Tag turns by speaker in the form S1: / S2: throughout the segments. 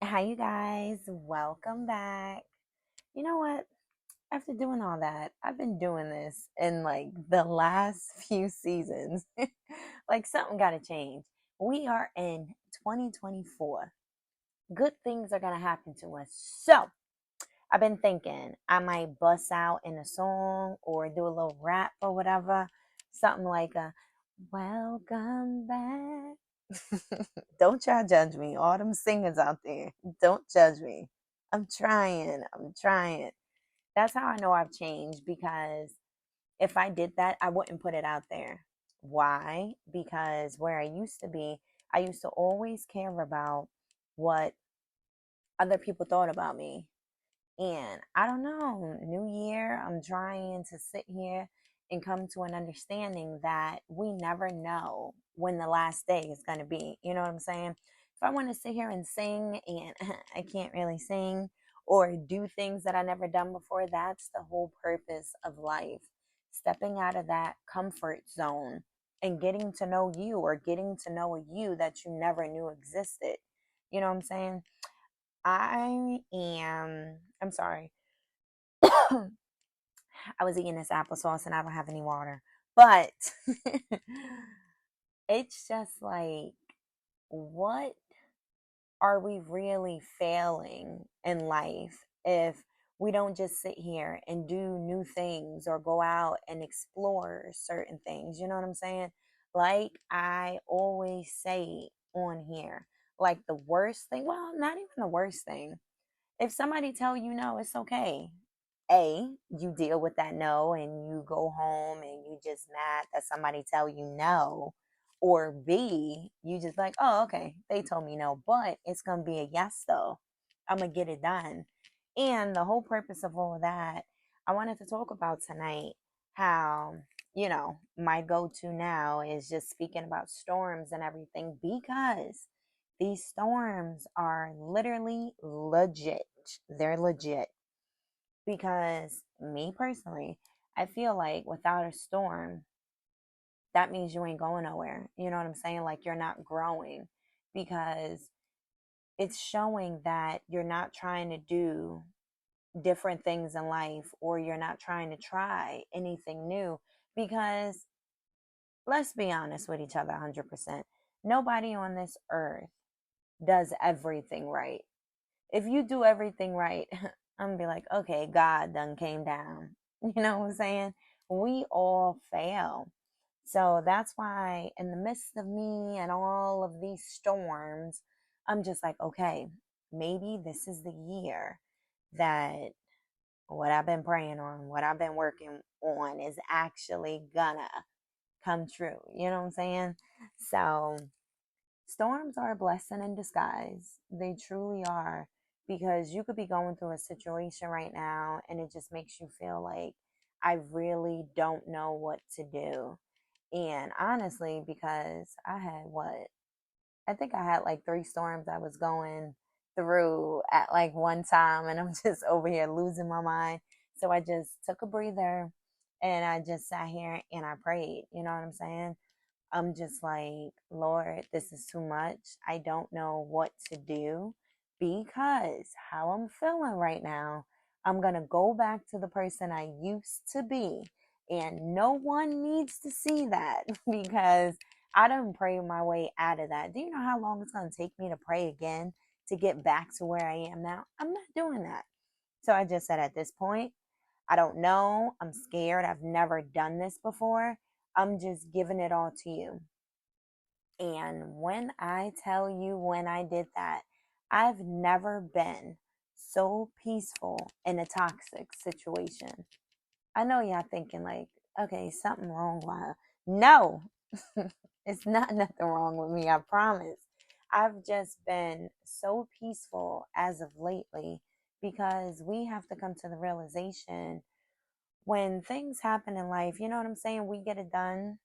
S1: Hi, you guys. Welcome back. You know what? After doing all that, I've been doing this in like the last few seasons. Like something got to change. We are in 2024. Good things are going to happen to us. So I've been thinking I might bust out in a song or do a little rap or whatever. Something like a welcome back. Don't y'all judge me. All them singers out there. Don't judge me. I'm trying. I'm trying. That's how I know I've changed because if I did that, I wouldn't put it out there. Why? Because where I used to be, I used to always care about what other people thought about me. And I don't know, new year, I'm trying to sit here and come to an understanding that we never know when the last day is going to be. You know what I'm saying? If I want to sit here and sing and I can't really sing or do things that I never done before, that's the whole purpose of life. Stepping out of that comfort zone and getting to know you or getting to know a you that you never knew existed. You know what I'm saying? I'm sorry. I was eating this applesauce and I don't have any water. But it's just like, what are we really failing in life if we don't just sit here and do new things or go out and explore certain things? You know what I'm saying? Like I always say on here, like the worst thing, well, not even the worst thing. If somebody tell you no, it's okay. A, you deal with that no and you go home and you just mad that somebody tell you no. Or B, you just like, oh, okay, they told me no, but it's gonna be a yes though. I'm gonna get it done. And the whole purpose of all of that, I wanted to talk about tonight how, my go-to now is just speaking about storms and everything because these storms are literally legit. They're legit because me personally, I feel like without a storm, that means you ain't going nowhere. You know what I'm saying? Like you're not growing because it's showing that you're not trying to do different things in life or you're not trying to try anything new because let's be honest with each other 100%. Nobody on this earth does everything right. If you do everything right, I'm gonna be like, okay, God done came down. You know what I'm saying? We all fail. So that's why, in the midst of me and all of these storms, I'm just like, okay, maybe this is the year that what I've been praying on, what I've been working on is actually gonna come true. You know what I'm saying? So storms are a blessing in disguise. They truly are because you could be going through a situation right now and it just makes you feel like I really don't know what to do. And honestly, because I had I think I had like three storms I was going through at like one time, and I'm just over here losing my mind. So I just took a breather and I just sat here and I prayed. You know what I'm saying? I'm just like, Lord, this is too much. I don't know what to do because how I'm feeling right now, I'm going to go back to the person I used to be. And no one needs to see that because I didn't pray my way out of that. Do you know how long it's going to take me to pray again to get back to where I am now? I'm not doing that. So I just said at this point, I don't know. I'm scared. I've never done this before. I'm just giving it all to you. And when I tell you when I did that, I've never been so peaceful in a toxic situation. I know y'all thinking like, okay, something wrong with her. No, it's not nothing wrong with me. I promise. I've just been so peaceful as of lately because we have to come to the realization when things happen in life, you know what I'm saying? We get it done,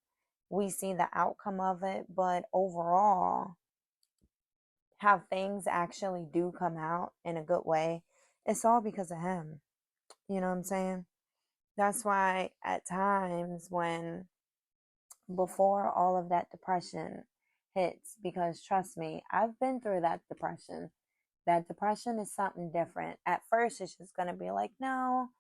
S1: we see the outcome of it, but overall, how things actually do come out in a good way, it's all because of him. You know what I'm saying? That's why at times when before all of that depression hits, because trust me, I've been through that depression. That depression is something different. At first, it's just going to be like, no,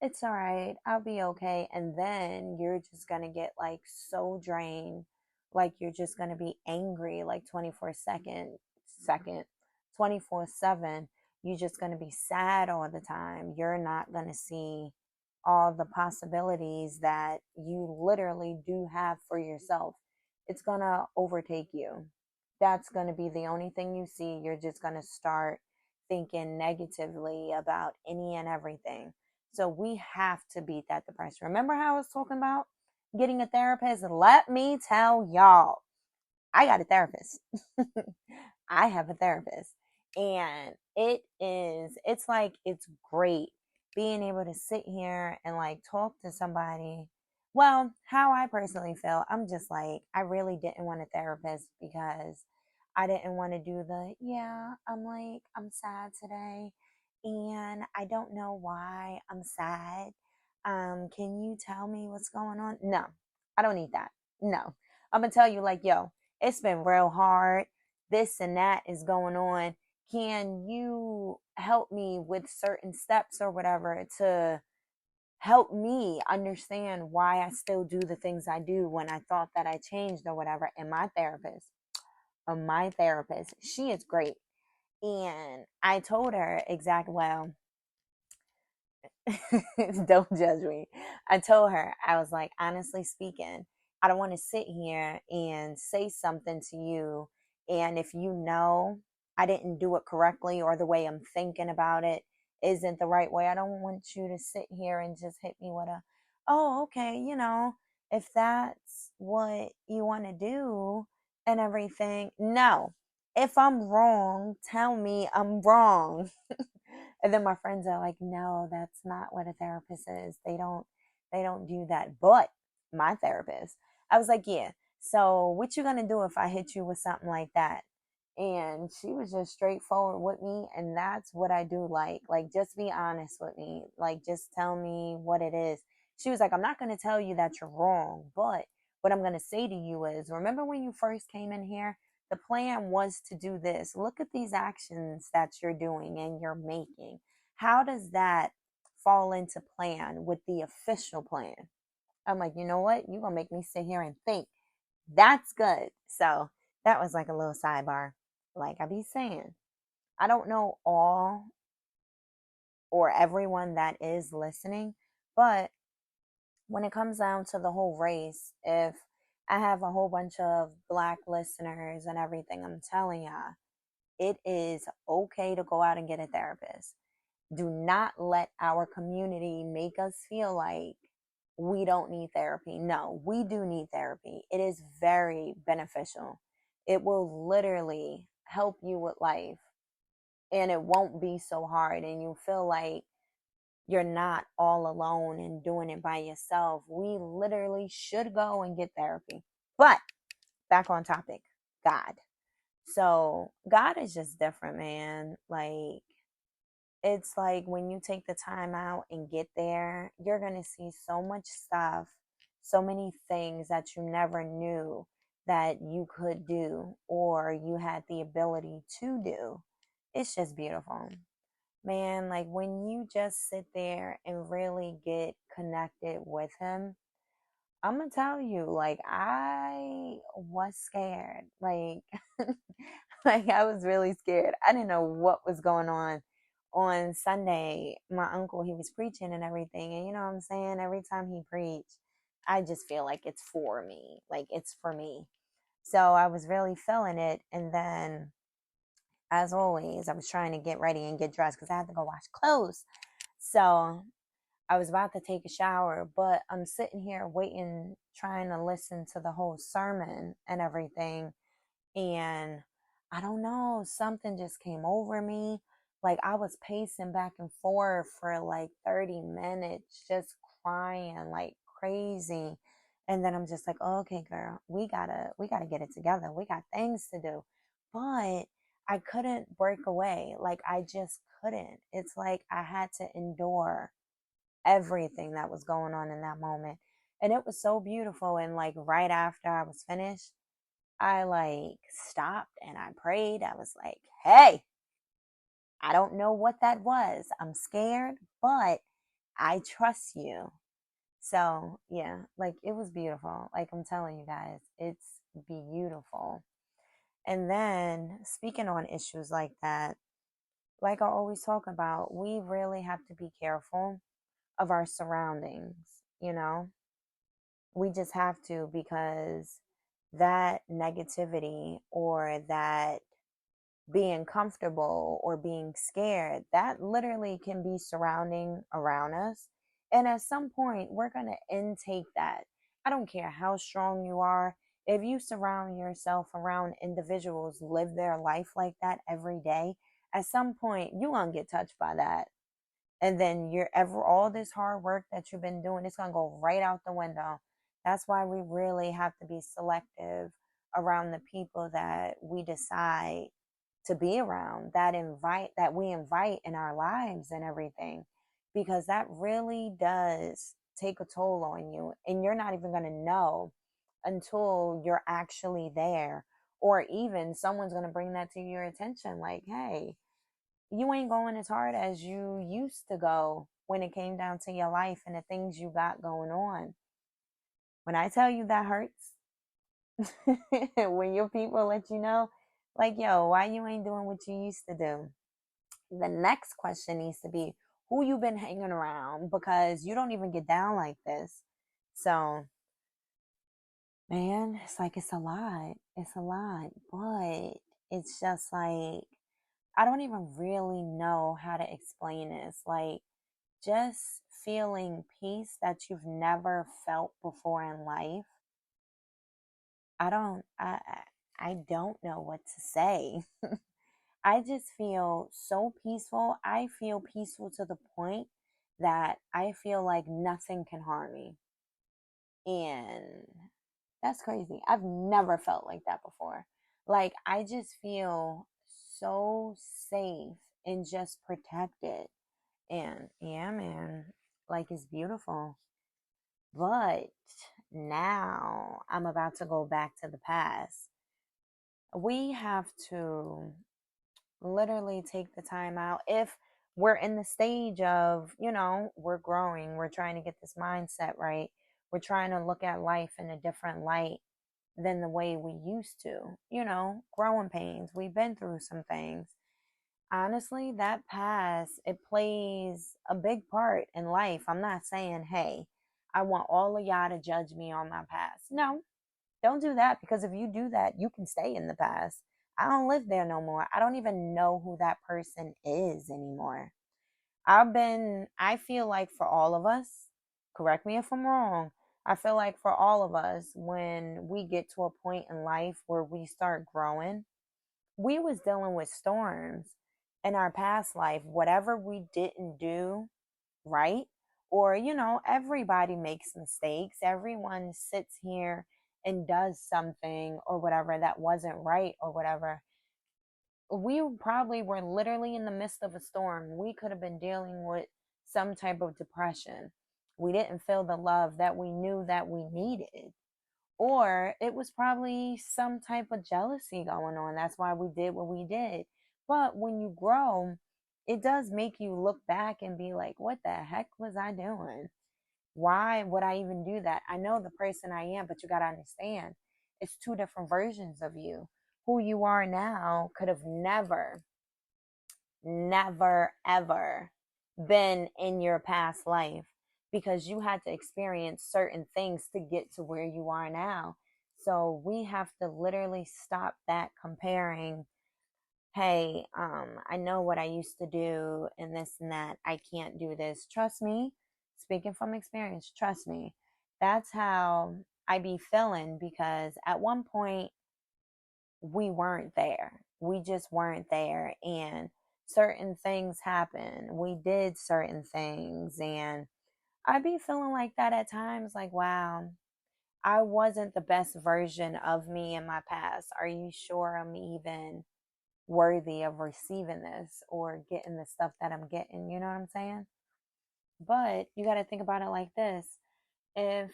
S1: it's all right. I'll be okay. And then you're just going to get like so drained. Like you're just going to be angry like 24/7. You're just going to be sad all the time. You're not going to see all the possibilities that you literally do have for yourself. It's going to overtake you. That's going to be the only thing you see. You're just going to start thinking negatively about any and everything. So we have to beat that depression. Remember how I was talking about getting a therapist? Let me tell y'all, I got a therapist. I have a therapist. And it's like, it's great being able to sit here and like talk to somebody. Well, how I personally feel, I'm just like, I really didn't want a therapist because I didn't want to do I'm sad today and I don't know why I'm sad. Can you tell me what's going on? No, I don't need that. No, I'm gonna tell you like, yo, it's been real hard. This and that is going on. Can you help me with certain steps or whatever to help me understand why I still do the things I do when I thought that I changed or whatever? And my therapist, she is great. And I told her exactly, well, don't judge me. I told her, I was like, honestly speaking, I don't want to sit here and say something to you. And if you know I didn't do it correctly or the way I'm thinking about it isn't the right way, I don't want you to sit here and just hit me with oh, okay, if that's what you want to do and everything. No, if I'm wrong, tell me I'm wrong. And then my friends are like, no, that's not what a therapist is. They don't do that. But my therapist, I was like, yeah. So what you gonna do if I hit you with something like that? And she was just straightforward with me, and that's what I do like. Like, just be honest with me. Like, just tell me what it is. She was like, I'm not gonna tell you that you're wrong, but what I'm gonna say to you is, remember when you first came in here? The plan was to do this. Look at these actions that you're doing and you're making. How does that fall into plan with the official plan? I'm like, you know what? You're going to make me sit here and think. That's good. So that was like a little sidebar. Like I be saying, I don't know all or everyone that is listening, but when it comes down to the whole race, if I have a whole bunch of black listeners and everything, I'm telling y'all, it is okay to go out and get a therapist. Do not let our community make us feel like we don't need therapy. No, we do need therapy. It is very beneficial. It will literally help you with life and it won't be so hard. And you feel like you're not all alone and doing it by yourself. We literally should go and get therapy. But back on topic, God. So God is just different, man. Like, it's like when you take the time out and get there, you're going to see so much stuff, so many things that you never knew that you could do or you had the ability to do. It's just beautiful. Man, like when you just sit there and really get connected with Him, I'm gonna tell you, like I was scared. Like like I was really scared. I didn't know what was going on Sunday. My uncle, he was preaching and everything. And you know what I'm saying? Every time he preached, I just feel like it's for me. Like it's for me. So I was really feeling it. And then as always, I was trying to get ready and get dressed because I had to go wash clothes. So I was about to take a shower, but I'm sitting here waiting, trying to listen to the whole sermon and everything. And I don't know, something just came over me. Like I was pacing back and forth for like 30 minutes, just crying like crazy. And then I'm just like, oh, okay, girl, we gotta get it together. We got things to do. But I couldn't break away. Like I just couldn't. It's like I had to endure everything that was going on in that moment. And it was so beautiful. And like right after I was finished, I like stopped and I prayed. I was like, hey, I don't know what that was. I'm scared, but I trust you. So, yeah, like it was beautiful. Like I'm telling you guys, it's beautiful. And then, speaking on issues like that, like I always talk about, we really have to be careful of our surroundings, you know? We just have to, because that negativity or that being comfortable or being scared, that literally can be surrounding around us. And at some point, we're going to intake that. I don't care how strong you are. If you surround yourself around individuals, live their life like that every day, at some point, you're going to get touched by that. And then you're ever all this hard work that you've been doing, it's gonna go right out the window. That's why we really have to be selective around the people that we decide to be around, that we invite in our lives and everything, because that really does take a toll on you, and you're not even gonna know until you're actually there, or even someone's gonna bring that to your attention, like, hey, you ain't going as hard as you used to go when it came down to your life and the things you got going on. When I tell you that hurts, when your people let you know, like, yo, why you ain't doing what you used to do? The next question needs to be, who you been hanging around, because you don't even get down like this. So, man, it's like it's a lot. It's a lot. But it's just like, I don't even really know how to explain this. Like, just feeling peace that you've never felt before in life. I don't I don't know what to say. I just feel so peaceful. I feel peaceful to the point that I feel like nothing can harm me. And that's crazy. I've never felt like that before. Like I just feel so safe and just protected. And yeah, man, like it's beautiful. But now I'm about to go back to the past. We have to literally take the time out. If we're in the stage of, we're growing, we're trying to get this mindset right, we're trying to look at life in a different light than the way we used to, growing pains. We've been through some things. Honestly, that past, it plays a big part in life. I'm not saying, hey, I want all of y'all to judge me on my past. No, don't do that, because if you do that, you can stay in the past. I don't live there no more. I don't even know who that person is anymore. I feel like for all of us, correct me if I'm wrong, I feel like for all of us, when we get to a point in life where we start growing, we was dealing with storms in our past life, whatever we didn't do right, or everybody makes mistakes, everyone sits here and does something or whatever that wasn't right or whatever. We probably were literally in the midst of a storm. We could have been dealing with some type of depression. We didn't feel the love that we knew that we needed, or it was probably some type of jealousy going on. That's why we did what we did. But when you grow, it does make you look back and be like, what the heck was I doing? Why would I even do that? I know the person I am, but you got to understand, it's two different versions of you. Who you are now could have never, never, ever been in your past life, because you had to experience certain things to get to where you are now. So we have to literally stop that comparing. Hey, I know what I used to do and this and that. I can't do this. Trust me, speaking from experience, trust me. That's how I be feeling, because at one point we weren't there. We just weren't there. And certain things happened. We did certain things. And I be feeling like that at times, like, wow, I wasn't the best version of me in my past. Are you sure I'm even worthy of receiving this or getting the stuff that I'm getting? You know what I'm saying? But you got to think about it like this. If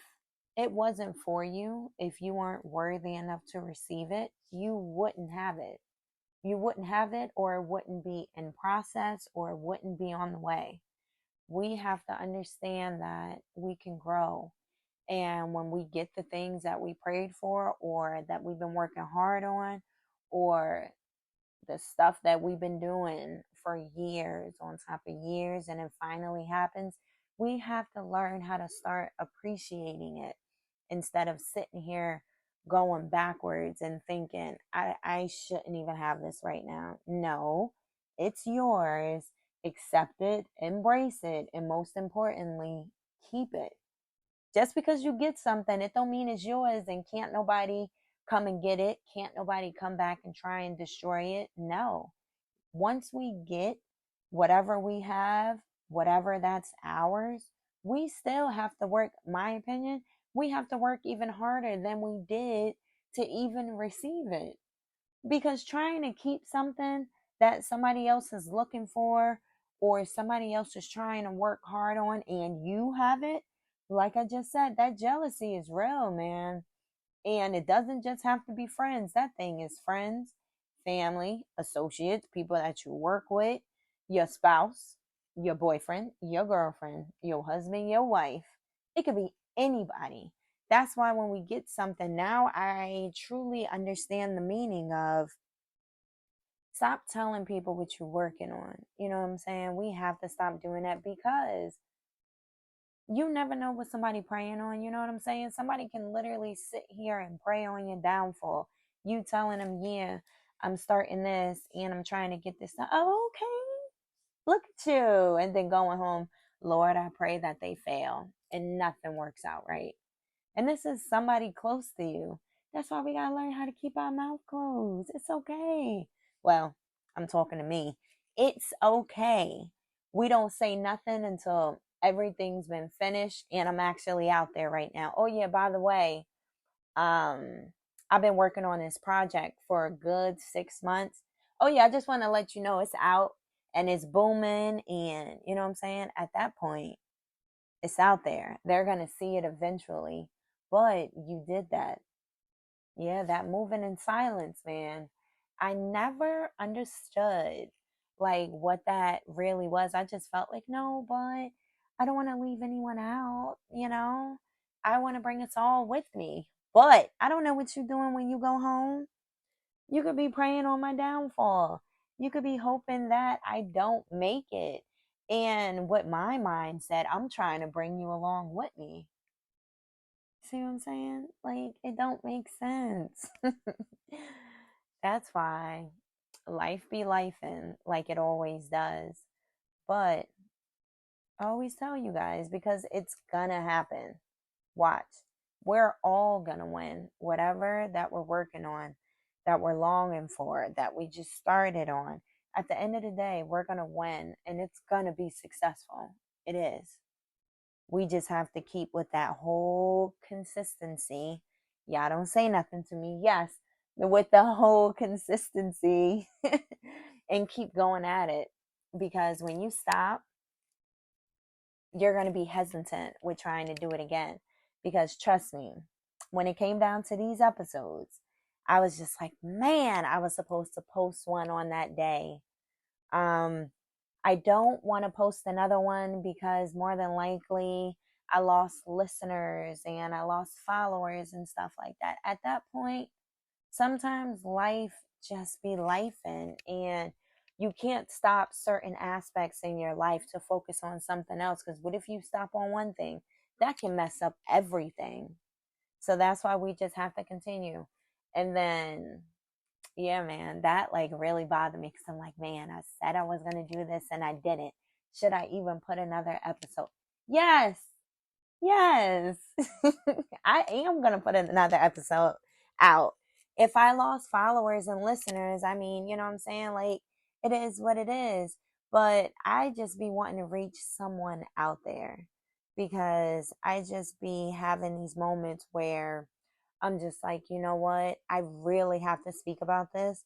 S1: it wasn't for you, if you weren't worthy enough to receive it, you wouldn't have it. you wouldn't have it, or it wouldn't be in process, or it wouldn't be on the way. We have to understand that we can grow. And when we get the things that we prayed for, or that we've been working hard on, or the stuff that we've been doing for years on top of years, and it finally happens, we have to learn how to start appreciating it instead of sitting here going backwards and thinking, I shouldn't even have this right now. No, it's yours. Accept it, embrace it, and most importantly, keep it. Just because you get something, it don't mean it's yours, and can't nobody come and get it. Can't nobody come back and try and destroy it. No. Once we get whatever we have, whatever that's ours, we still have to work, my opinion, we have to work even harder than we did to even receive it. Because trying to keep something that somebody else is looking for, or somebody else is trying to work hard on, and you have it, like I just said, that jealousy is real, man. And it doesn't just have to be friends. That thing is friends, family, associates, people that you work with, your spouse, your boyfriend, your girlfriend, your husband, your wife. It could be anybody. That's why when we get something now, I truly understand the meaning of stop telling people what you're working on. You know what I'm saying? We have to stop doing that, because you never know what somebody praying on. You know what I'm saying? Somebody can literally sit here and pray on your downfall. You telling them, yeah, I'm starting this and I'm trying to get this done. Oh, okay. Look at you. And then going home, Lord, I pray that they fail and nothing works out right. And this is somebody close to you. That's why we got to learn how to keep our mouth closed. It's okay. Well, I'm talking to me. It's okay. We don't say nothing until everything's been finished and I'm actually out there right now. Oh yeah, by the way, I've been working on this project for a good 6 months. Oh yeah, I just want to let you know it's out and it's booming, and you know what I'm saying? At that point, it's out there. They're going to see it eventually. But you did that. Yeah, that moving in silence, man. I never understood like what that really was. I just felt like, no, but I don't want to leave anyone out, you know? I want to bring us all with me. But I don't know what you're doing when you go home. You could be praying on my downfall. You could be hoping that I don't make it. And what my mind said, I'm trying to bring you along with me. See what I'm saying? Like, it don't make sense. That's why life be lifing like it always does. But I always tell you guys, because it's gonna happen. Watch. We're all gonna win. Whatever that we're working on, that we're longing for, that we just started on. At the end of the day, we're gonna win and it's gonna be successful. It is. We just have to keep with that whole consistency. Y'all don't say nothing to me. Yes, with the whole consistency and keep going at it. Because when you stop, you're going to be hesitant with trying to do it again. Because trust me, when it came down to these episodes, I was just like, man, I was supposed to post one on that day. Um, I don't want to post another one because more than likely I lost listeners and I lost followers and stuff like that. At that point, sometimes life just be lifing, and you can't stop certain aspects in your life to focus on something else, because what if you stop on one thing? That can mess up everything. So that's why we just have to continue. And then yeah, man, that like really bothered me because I'm like, man, I said I was gonna do this and I didn't. Should I even put another episode? Yes, yes. I am gonna put another episode out. If I lost followers and listeners, I mean, you know what I'm saying? Like, it is what it is. But I just be wanting to reach someone out there, because I just be having these moments where I'm just like, you know what? I really have to speak about this.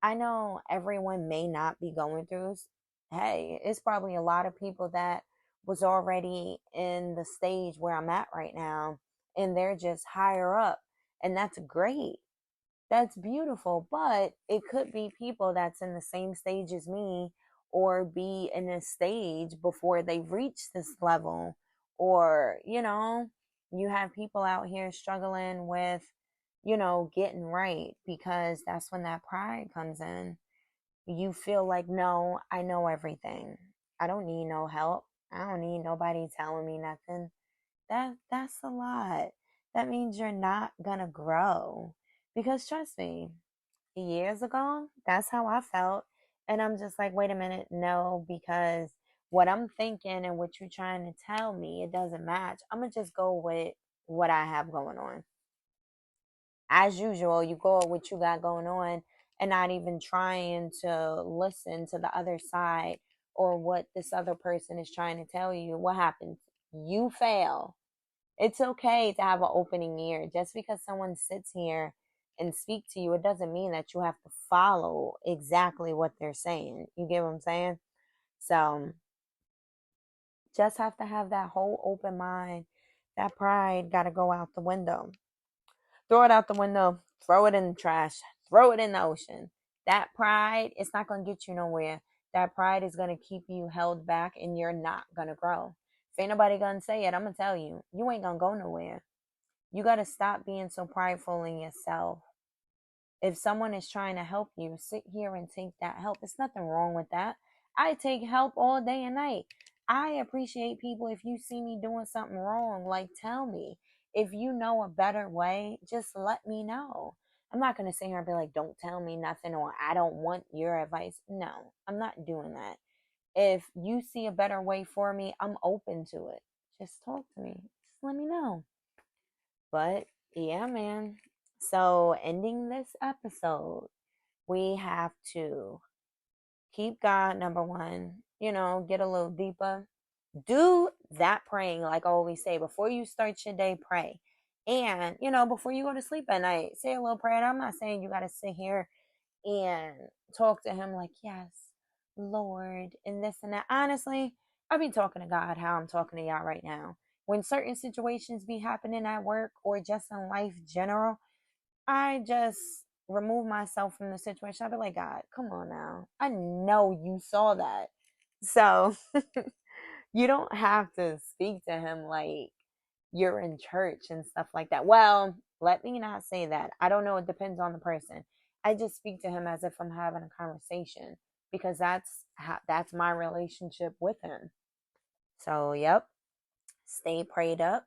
S1: I know everyone may not be going through. Hey, it's probably a lot of people that was already in the stage where I'm at right now, and they're just higher up, and that's great. That's beautiful, but it could be people that's in the same stage as me or be in a stage before they reach this level. Or, you have people out here struggling with, getting right because that's when that pride comes in. You feel like, no, I know everything. I don't need no help. I don't need nobody telling me nothing. That's a lot. That means you're not gonna grow. Because trust me, years ago, that's how I felt. And I'm just like, wait a minute, no, because what I'm thinking and what you're trying to tell me, it doesn't match. I'm gonna just go with what I have going on. As usual, you go with what you got going on and not even trying to listen to the other side or what this other person is trying to tell you. What happens? You fail. It's okay to have an opening ear. Just because someone sits here and speak to you, it doesn't mean that you have to follow exactly what they're saying. You get what I'm saying? So just have to have that whole open mind. That pride got to go out the window. Throw it out the window, throw it in the trash, throw it in the ocean. That pride, it's not going to get you nowhere. That pride is going to keep you held back and you're not going to grow. If ain't nobody going to say it, I'm going to tell you, you ain't going to go nowhere. You got to stop being so prideful in yourself. If someone is trying to help you, sit here and take that help. There's nothing wrong with that. I take help all day and night. I appreciate people. If you see me doing something wrong, like, tell me. If you know a better way, just let me know. I'm not going to sit here and be like, don't tell me nothing, or I don't want your advice. No, I'm not doing that. If you see a better way for me, I'm open to it. Just talk to me. Just let me know. But yeah, man. So, ending this episode, we have to keep God number one, get a little deeper. Do that praying, like I always say, before you start your day, pray. And, before you go to sleep at night, say a little prayer. And I'm not saying you got to sit here and talk to Him like, yes, Lord, and this and that. Honestly, I be talking to God how I'm talking to y'all right now. When certain situations be happening at work or just in life general, I just remove myself from the situation. I'll be like, God, come on now. I know you saw that. So you don't have to speak to him like you're in church and stuff like that. Well, let me not say that. I don't know. It depends on the person. I just speak to him as if I'm having a conversation because that's my relationship with him. So, yep. Stay prayed up.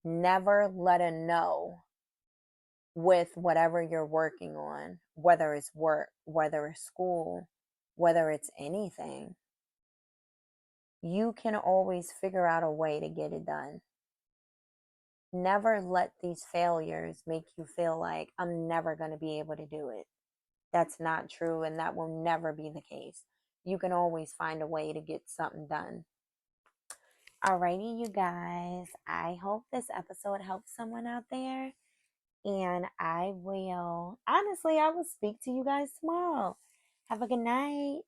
S1: Never let a no with whatever you're working on, whether it's work, whether it's school, whether it's anything. You can always figure out a way to get it done. Never let these failures make you feel like I'm never going to be able to do it. That's not true, and that will never be the case. You can always find a way to get something done. Alrighty, you guys. I hope this episode helps someone out there. And I will, honestly, I will speak to you guys tomorrow. Have a good night.